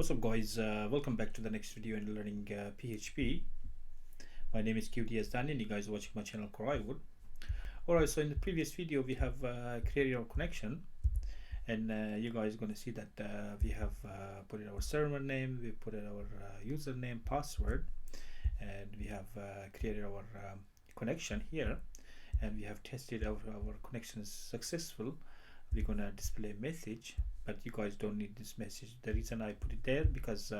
What's up guys, welcome back to the next video in learning PHP. My name is QTS Daniel. You guys are watching my channel Coraiwood. Alright, so in the previous video we have created our connection, and you guys are going to see that we have put in our server name, we put in our username, password, and we have created our connection here, and we have tested our connection is successful. We're going to display a message, but you guys don't need this message. The reason I put it there because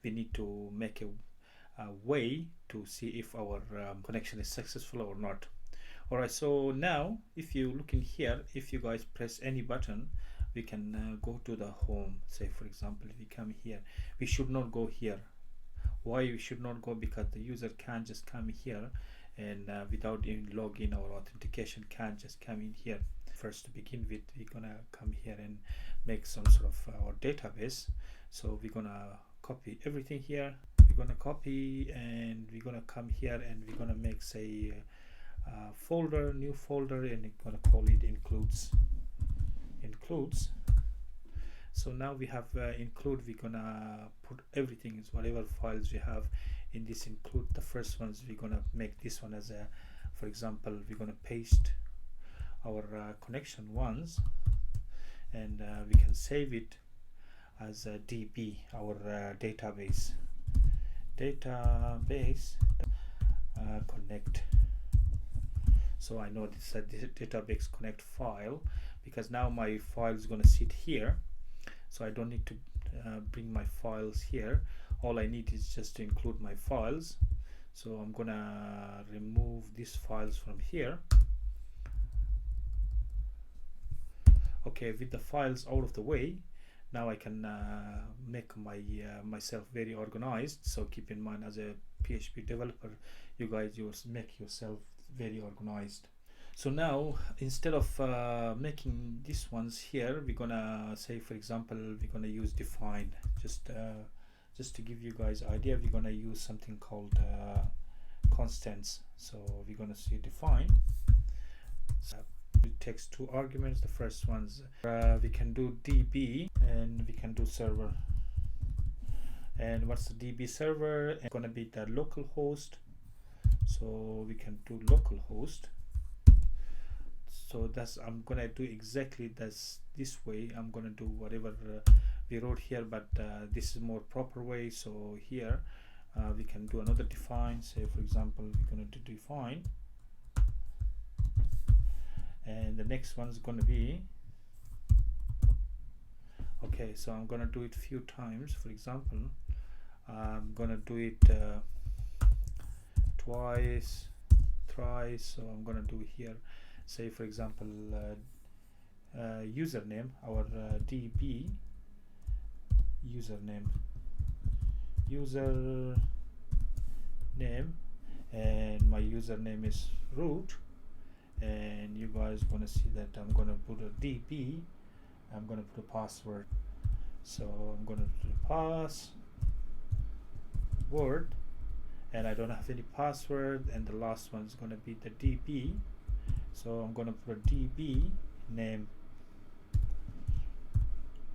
we need to make a way to see if our connection is successful or not. Alright, so now if you look in here, if you guys press any button, we can go to the home. Say for example, if we come here, we should not go here. Why we should not go? Because the user can't just come here and without even login or authentication can't just come in here. First, to begin with, we're gonna come here and make some sort of our database. So we're gonna copy everything here. We're gonna copy and we're gonna come here and we're gonna make, say, folder, new folder, and we're gonna call it includes. So now we have include. We're gonna put everything, is whatever files we have in this include. The first ones we're gonna make this one as a, for example, we're gonna paste our connection ones, and we can save it as a DB, our database connect. So I know this database connect file, because now my file is going to sit here, so I don't need to bring my files here. All I need is just to include my files. So I'm gonna remove these files from here. Okay, with the files out of the way, now I can make my myself very organized. So keep in mind, as a PHP developer, you guys make yourself very organized. So now instead of making these ones here, we're gonna say, for example, we're gonna use define. Just to give you guys idea, we're gonna use something called constants. So we're gonna see define. So it takes two arguments. The first ones we can do DB and we can do server. And what's the DB server? It's gonna be the local host. So we can do local host. So that's, I'm gonna do exactly this way. I'm gonna do whatever we wrote here, but this is more proper way. So here we can do another define. Say for example, we're gonna do define, and the next one is gonna be, okay, so I'm gonna do it few times. For example, I'm gonna do it twice, thrice. So I'm gonna do here, say for example, username, our DB username, and my username is root, and you guys gonna see that I'm gonna put a DB, I'm gonna put a password. So I'm gonna put a password, and I don't have any password, and the last one is gonna be the DB. So I'm gonna put a DB name.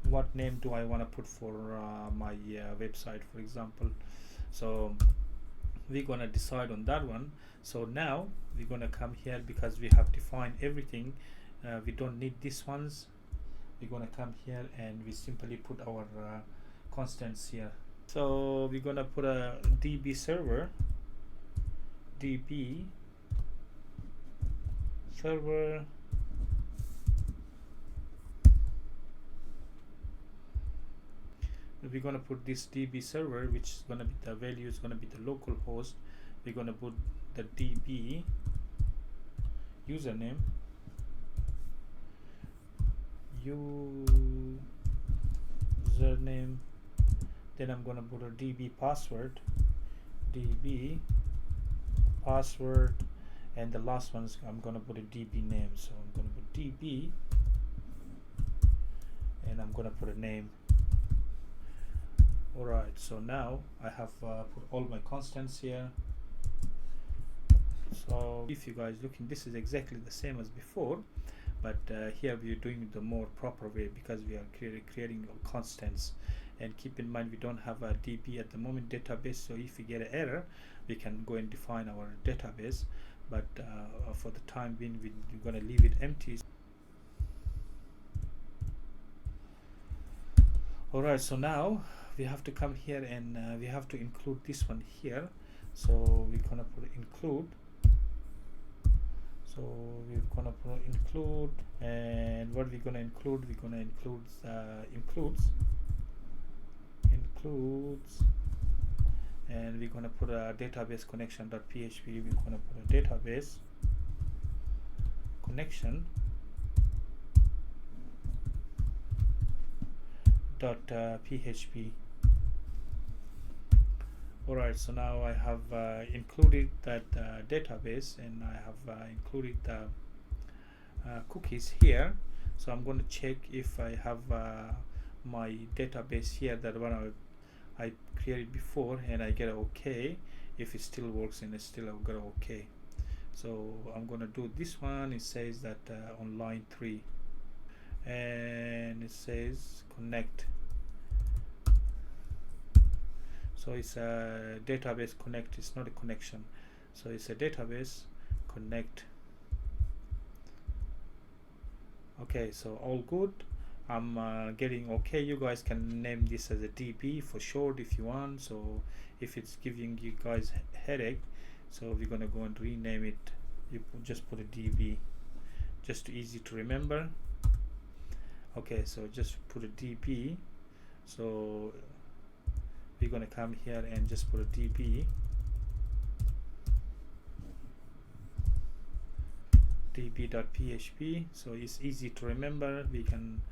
What name do I want to put for my website, for example? So we're gonna decide on that one. So now we're gonna come here, because we have defined everything. We don't need these ones. We're gonna come here and we simply put our constants here. So we're gonna put a DB server, DB server, we're gonna put this DB server, which is gonna be the value is gonna be the local host. We're gonna put the DB username, then I'm gonna put a DB password, and the last one's I'm gonna put a DB name. So I'm gonna put DB, and I'm gonna put a name. Alright, so now I have put all my constants here. So if you guys looking, this is exactly the same as before, but here we're doing the more proper way, because we are creating constants, And keep in mind we don't have a DB at the moment database, so if we get an error we can go and define our database, but for the time being we're going to leave it empty. Alright, so now we have to come here and we have to include this one here, so we're gonna put include. So we're gonna put include, and what we're gonna include, we're gonna include includes, and we're gonna put a database connection.php. We're gonna put a database connection .php. Alright, so now I have included that database, and I have included the cookies here. So I'm going to check if I have my database here, that one I created before, and I get OK. If it still works, and it's still I'll get OK. So I'm going to do this one. It says that on line 3, and it says connect. So it's a database connect, it's not a connection, so it's a database connect. Okay, so all good. I'm getting OK. You guys can name this as a DB for short if you want, so if it's giving you guys headache, so we're gonna go and rename it. You just put a DB, just easy to remember. Okay, so just put a DB. So we're gonna come here and just put a db.php, so it's easy to remember. We can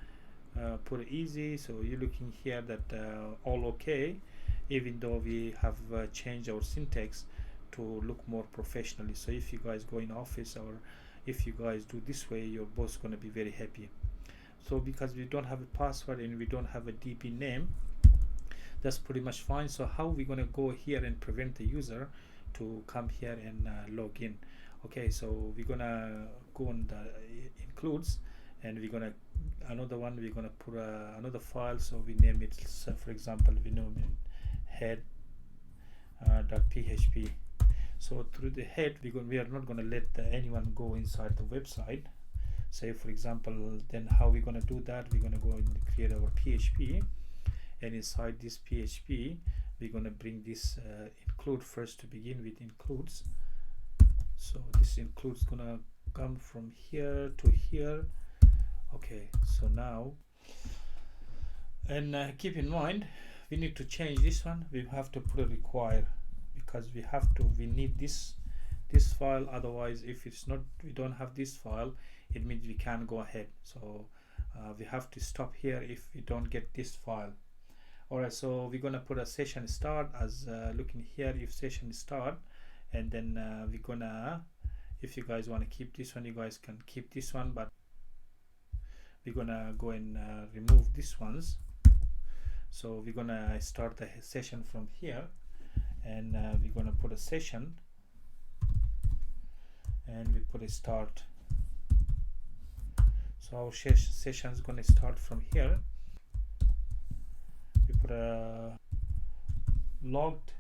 put it easy. So you're looking here that all okay, even though we have changed our syntax to look more professionally. So if you guys go in office, or if you guys do this way, your boss is going to be very happy. So because we don't have a password and we don't have a DB name, that's pretty much fine. So how we're going to go here and prevent the user to come here and log in? Okay, so we're gonna go on the includes, and we're gonna another one, we're gonna put another file. So we name it, so for example, we name it head .php. So through the head, we are not going to let anyone go inside the website. Say for example, then how we're going to do that, we're going to go and create our PHP, and inside this PHP we're going to bring this include first to begin with includes. So this includes gonna come from here to here. Okay, so now, and keep in mind we need to change this one. We have to put a require, because we need this file. Otherwise, if it's not, we don't have this file, it means we can't go ahead. So we have to stop here if we don't get this file. Alright, so we're gonna put a session start as looking here, if session start, and then we're gonna, if you guys want to keep this one, you guys can keep this one, but we're gonna go and remove these ones. So we're gonna start the session from here, and we're gonna put a session, and we put a start. So our session is gonna start from here. We put a logged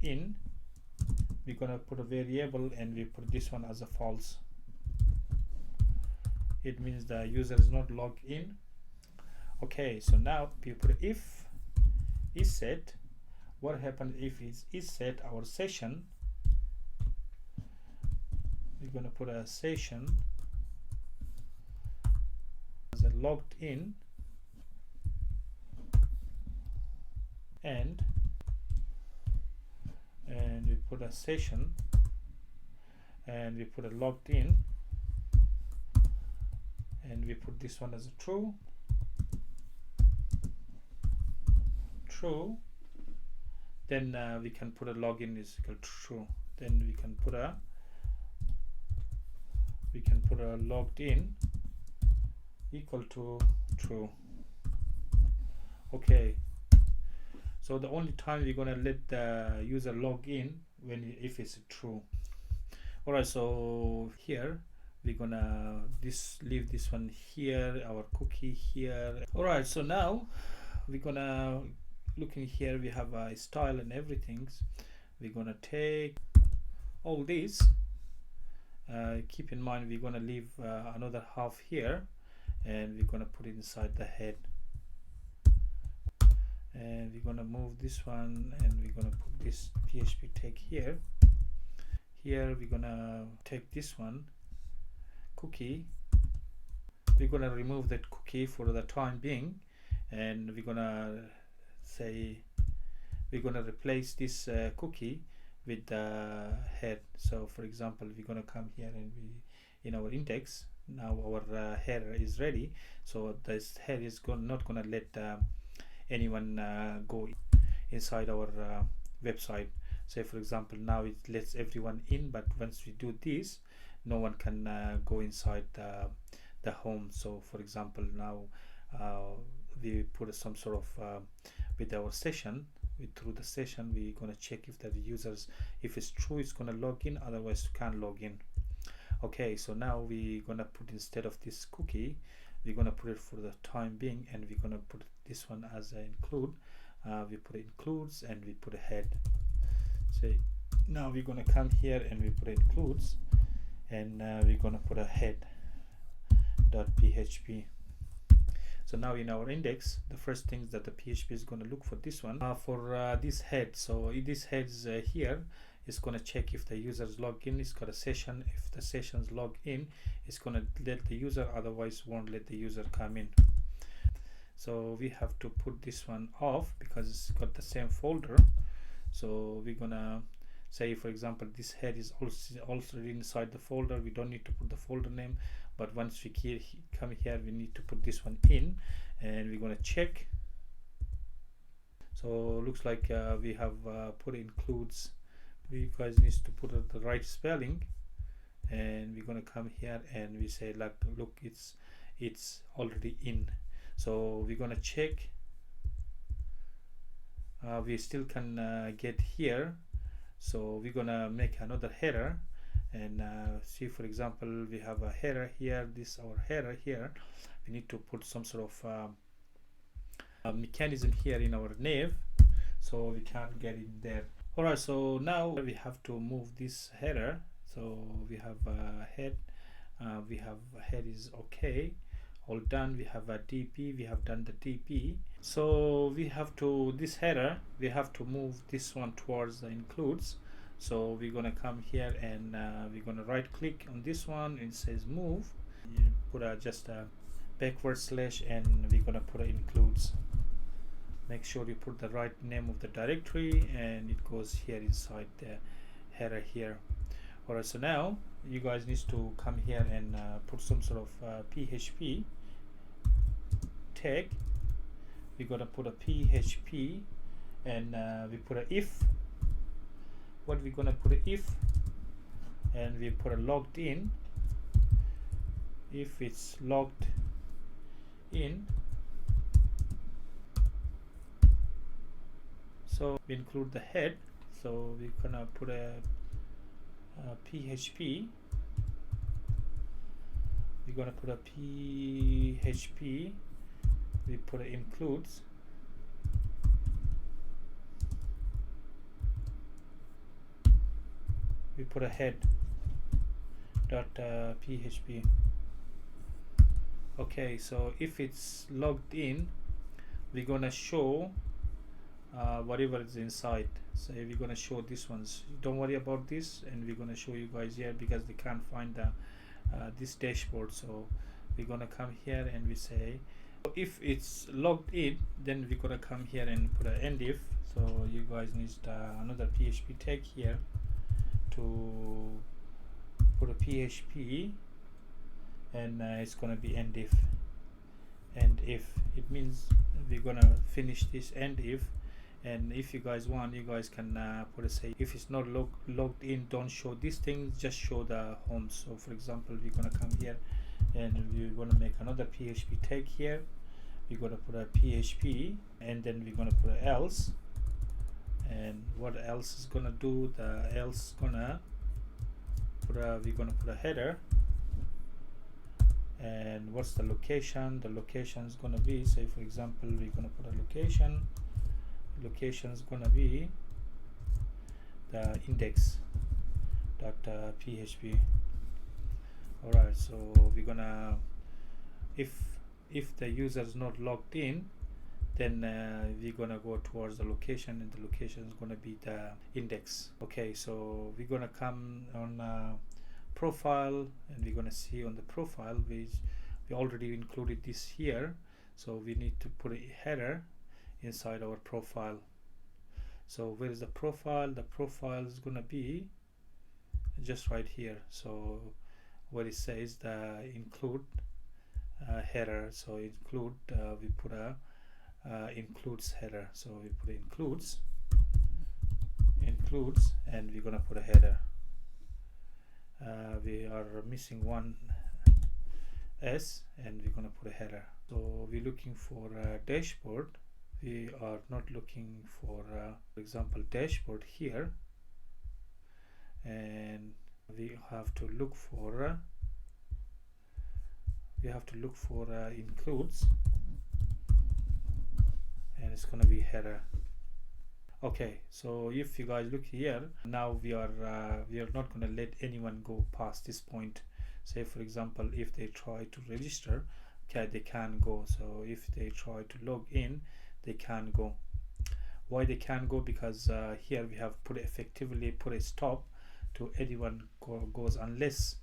in. We're gonna put a variable, and we put this one as a false. It means the user is not logged in. Okay, so now we put if is set. What happens if is set our session? We're gonna put a session as a logged in, and we put a session, and we put a logged in, and we put this one as a true. Then we can put a login is equal to true. Then we can put a logged in equal to true. Okay, so the only time we're gonna let the user log in if it's true. Alright, so here we're gonna leave this one here, our cookie here. All right, so now we're gonna look in here. We have a style and everything. We're gonna take all these. Keep in mind we're gonna leave another half here, and we're gonna put it inside the head, and we're gonna move this one, and we're gonna put this PHP tag here. Here we're gonna take this one cookie. We're gonna remove that cookie for the time being, and we're gonna say we're gonna replace this cookie with the head. So for example, we're gonna come here, and we in our index now our header is ready. So this head is not gonna let anyone go inside our website. Say for example, now it lets everyone in, but once we do this, no one can go inside the home. So for example, now we put some sort of with our session, through the session we're going to check if the users, if it's true, it's going to log in, otherwise you can't log in. Okay, so now we're going to put, instead of this cookie, we're going to put it for the time being, and we're going to put this one as an include. We put includes, and we put a head. So now we're going to come here, and we put includes, and we're going to put a head.php. So now in our index, the first things that the PHP is going to look for this one, for this head. So this heads here is going to check if the users log in. It's got a session. If the sessions log in, it's going to let the user, otherwise won't let the user come in. So we have to put this one off because it's got the same folder. So we're gonna say, for example, this head is also inside the folder. We don't need to put the folder name, but once we come here, we need to put this one in, and we're gonna check. So looks like we have put includes. You guys need to put the right spelling, and we're gonna come here, and we say, like, look, it's already in. So we're gonna check. We still can get here, so we're gonna make another header, and see, for example, we have a header here. This our header here. We need to put some sort of mechanism here in our nav, so we can't get in there. All right, so now we have to move this header. So we have a head, we have a head is okay, all done. We have a DP, we have done the DP. So we have to, this header, we have to move this one towards the includes. So we're gonna come here, and we're gonna right click on this one, and it says move. You put just a backward slash, and we're gonna put a includes. Make sure you put the right name of the directory, and it goes here inside the header here. Alright, so now you guys need to come here and put some sort of PHP tag. We're gonna put a PHP, and we put a if. What we're gonna put a if, and we put a logged in. If it's logged in, so we include the head. So we're gonna put a PHP. We're gonna put a PHP. We put it includes. We put a head dot PHP. Okay, so if it's logged in, we're gonna show whatever is inside. So we're gonna show this ones. Don't worry about this, and we're gonna show you guys here because they can't find the this dashboard. So we're gonna come here, and we say if it's logged in, then we're gonna come here and put an end if. So you guys need another PHP tag here to put a PHP, and it's gonna be end if. And if it means we're gonna finish this end if. And if you guys want, you guys can put a say, if it's not logged in, don't show these things, just show the home. So for example, we're gonna come here, and we're gonna make another PHP tag here. We're gonna put a PHP, and then we're gonna put a else. And what else is gonna do? The else gonna put a, we're gonna put a header, And what's the location? The location is gonna be, say for example, we're gonna put a location. Location is gonna be the index.php. Alright, so we're gonna, if the user is not logged in, then we're gonna go towards the location, and the location is gonna be the index. Okay, so we're gonna come on profile, and we're gonna see on the profile we already included this here, so we need to put a header inside our profile. So where is the profile? The profile is gonna be just right here. So where it says the include header, so include, we put a includes header, so we put includes, and we're gonna put a header. We are missing one S, and we're gonna put a header. So we're looking for a dashboard. We are not looking for example dashboard here, and we have to look for includes, and it's gonna be header. Okay, so if you guys look here, now we are not going to let anyone go past this point. Say for example, if they try to register, okay, they can go. So if they try to log in, they can go. Why they can go? Because here we have effectively put a stop to anyone goes, unless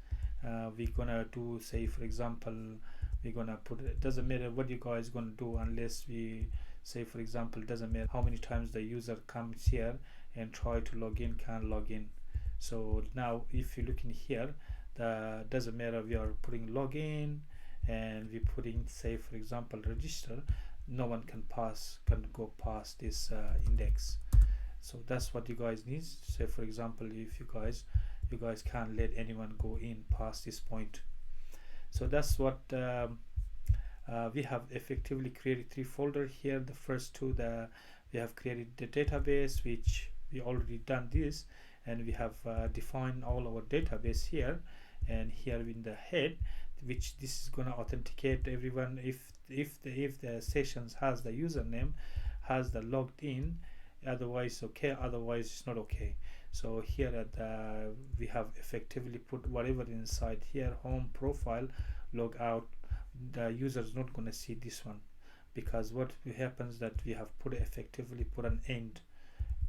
we're gonna do, say for example, we're gonna put, it doesn't matter what you guys gonna do, unless we say for example, it doesn't matter how many times the user comes here and try to log in, can log in. So now if you look in here, the doesn't matter, we are putting login and we're putting, say for example, register, no one can go past this index. So that's what you guys need. Say for example, if you guys can't let anyone go in past this point. So that's what we have effectively created 3 folders here. The first 2, we have created the database, which we already done this, and we have defined all our database here, and here in the head, which this is going to authenticate everyone if the sessions has the username, has the logged in, otherwise okay, otherwise it's not okay. So here we have effectively put whatever inside here, home, profile, log out. The user is not going to see this one, because what happens that we have effectively put an end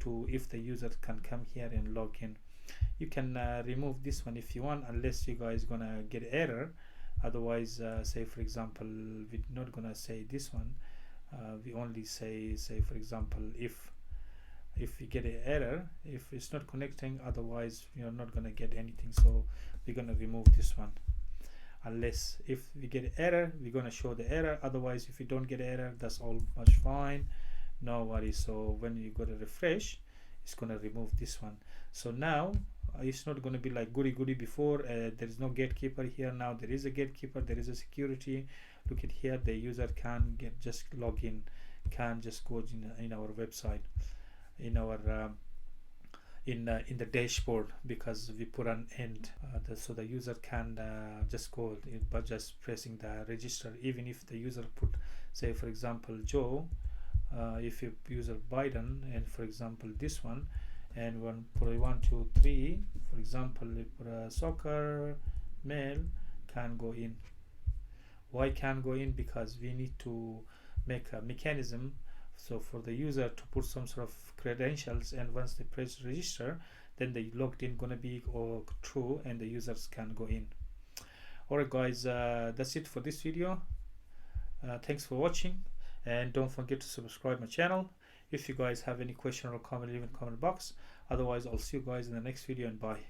to if the user can come here and log in. You can remove this one if you want, unless you guys gonna get error. Otherwise, say for example, we're not gonna say this one. We only say for example, if we get an error, if it's not connecting, otherwise we are not gonna get anything. So we're gonna remove this one. Unless if we get an error, we're gonna show the error. Otherwise, if you don't get an error, that's all much fine, no worries. So when you go to refresh, it's gonna remove this one. So now it's not going to be like goody before. There is no gatekeeper here. Now there is a gatekeeper, there is a security. Look at here, the user can just log in, can just go in our website, in our in the dashboard, because we put an end, so the user can just go by just pressing the register. Even if the user put, say for example, Joe, if you user Biden, and for example this one, and put 1 2 3, for example, put a soccer male, can go in. Why can go in? Because we need to make a mechanism so for the user to put some sort of credentials, and once they press register, then the logged in gonna be true, and the users can go in. Alright guys, that's it for this video. Thanks for watching, and don't forget to subscribe my channel. If you guys have any question or comment, leave in the comment box. Otherwise, I'll see you guys in the next video, and bye.